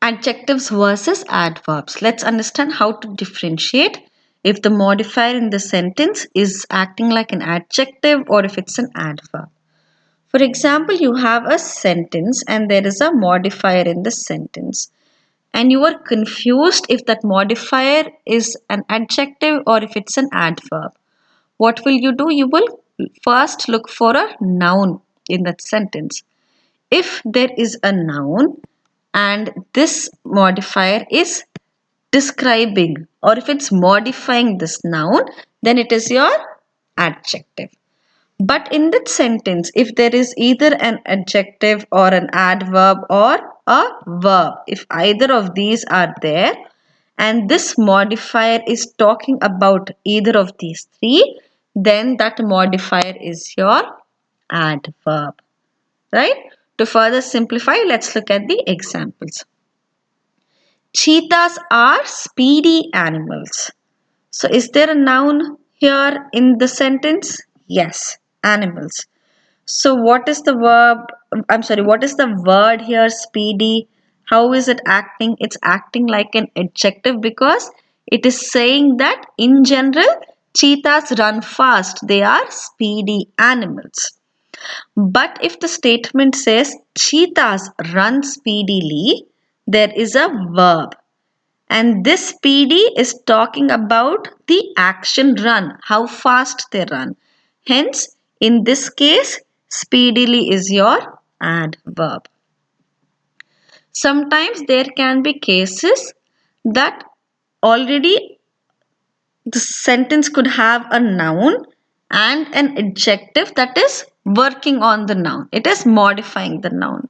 Adjectives versus adverbs. Let's understand how to differentiate if the modifier in the sentence is acting like an adjective or if it's an adverb. For example, you have a sentence and there is a modifier in the sentence, and you are confused if that modifier is an adjective or if it's an adverb. What will you do? You will first look for a noun in that sentence. If there is a noun and this modifier is describing or if it's modifying this noun, then it is your adjective. But in that sentence, if there is either an adjective or an adverb or a verb, if either of these are there and this modifier is talking about either of these three, then that modifier is your adverb. Right? To further simplify, let's look at the examples. Cheetahs are speedy animals. So is there a noun here in the sentence? Yes, animals. So what is the verb? What is the word here, speedy? How is it acting? It's acting like an adjective because it is saying that in general, cheetahs run fast. They are speedy animals. But if the statement says cheetahs run speedily, there is a verb. And this speedy is talking about the action run, how fast they run. Hence, in this case, speedily is your adverb. Sometimes there can be cases that already the sentence could have a noun and an adjective that is working on the noun. It is modifying the noun.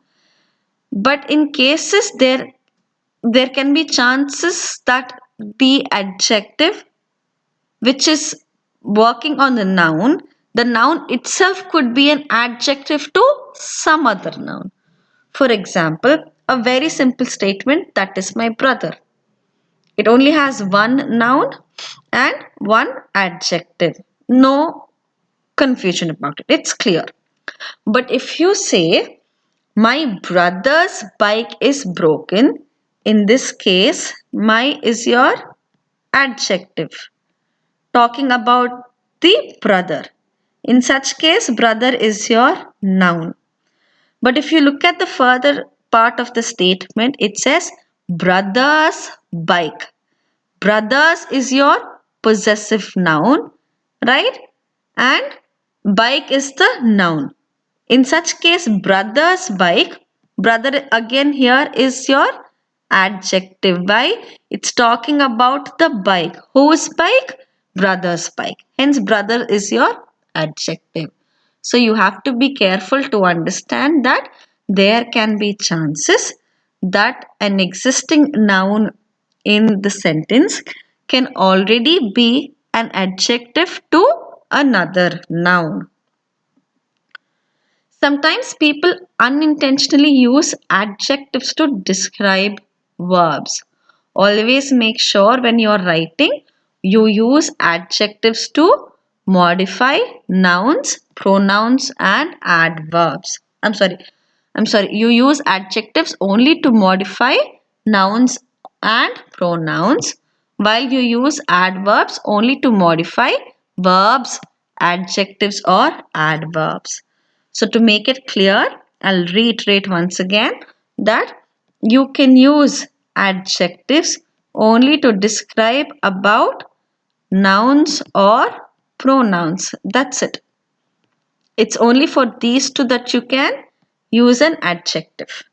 But in cases there can be chances that the adjective which is working on the noun itself could be an adjective to some other noun. For example, a very simple statement, that is my brother. It only has one noun and one adjective. No confusion about it. It's clear. But if you say, my brother's bike is broken, in this case, my is your adjective, talking about the brother. In such case, brother is your noun. But if you look at the further part of the statement, it says brother's bike. Brothers is your possessive noun, right? And bike is the noun. In such case, brother's bike, brother again here is your adjective. Why? It's talking about the bike. Whose bike? Brother's bike. Hence, brother is your adjective. So, you have to be careful to understand that there can be chances that an existing noun in the sentence can already be an adjective to another noun. Sometimes people unintentionally use adjectives to describe verbs. Always make sure when you are writing, you use adjectives to modify nouns, pronouns and adverbs. You use adjectives only to modify nouns and pronouns, while you use adverbs only to modify verbs, adjectives or adverbs. So to make it clear, I'll reiterate once again that you can use adjectives only to describe about nouns or pronouns. That's it. It's only for these two that you can use an adjective.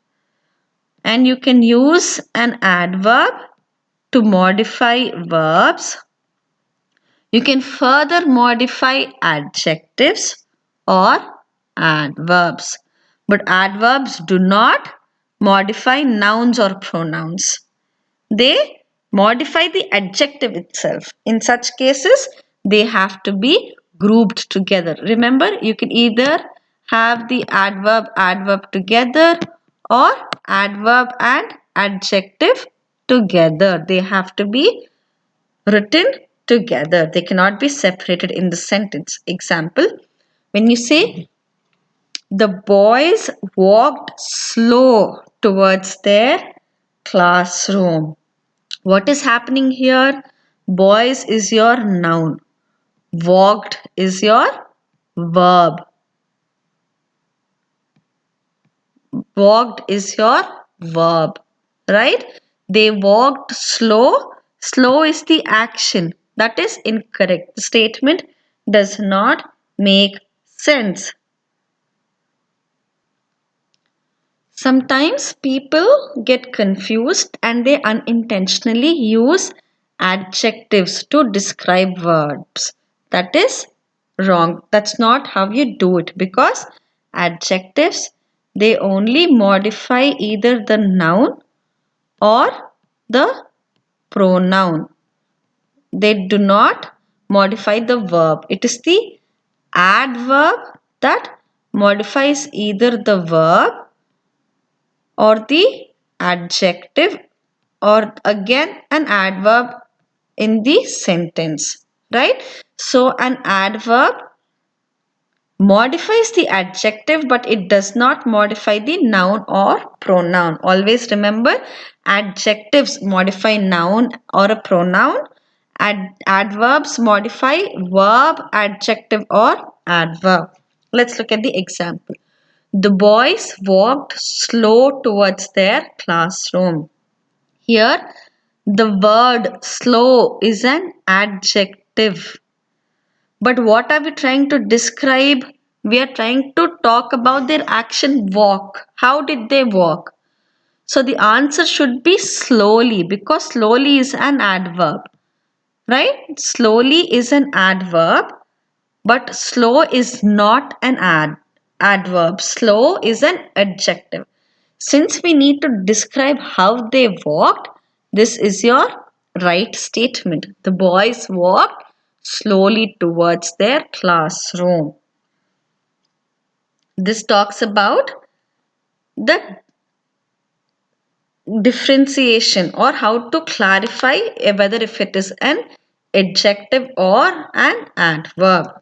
And you can use an adverb to modify verbs. You can further modify adjectives or adverbs. But adverbs do not modify nouns or pronouns. They modify the adjective itself. In such cases, they have to be grouped together. Remember, you can either have the adverb together or adverb and adjective together. They have to be written together. They cannot be separated in the sentence. Example, when you say the boys walked slow towards their classroom. What is happening here? Boys is your noun. Walked is your verb. Walked is your verb. Right? They walked slow. Slow is the action. That is incorrect. The statement does not make sense. Sometimes people get confused and they unintentionally use adjectives to describe verbs. That is wrong. That's not how you do it, because adjectives, they only modify either the noun or the pronoun. They do not modify the verb. It is the adverb that modifies either the verb or the adjective, or again an adverb in the sentence, right? So an adverb modifies the adjective, but it does not modify the noun or pronoun. Always remember, adjectives modify noun or a pronoun. Adverbs modify verb, adjective or adverb. Let's look at the example. The boys walked slow towards their classroom. Here, the word slow is an adjective. But what are we trying to describe? We are trying to talk about their action walk. How did they walk? So the answer should be slowly, because slowly is an adverb, right? Slowly is an adverb, but slow is not an adverb. Slow is an adjective. Since we need to describe how they walked, this is your right statement. The boys walked slowly towards their classroom. This talks about the differentiation, or how to clarify whether if it is an adjective or an adverb.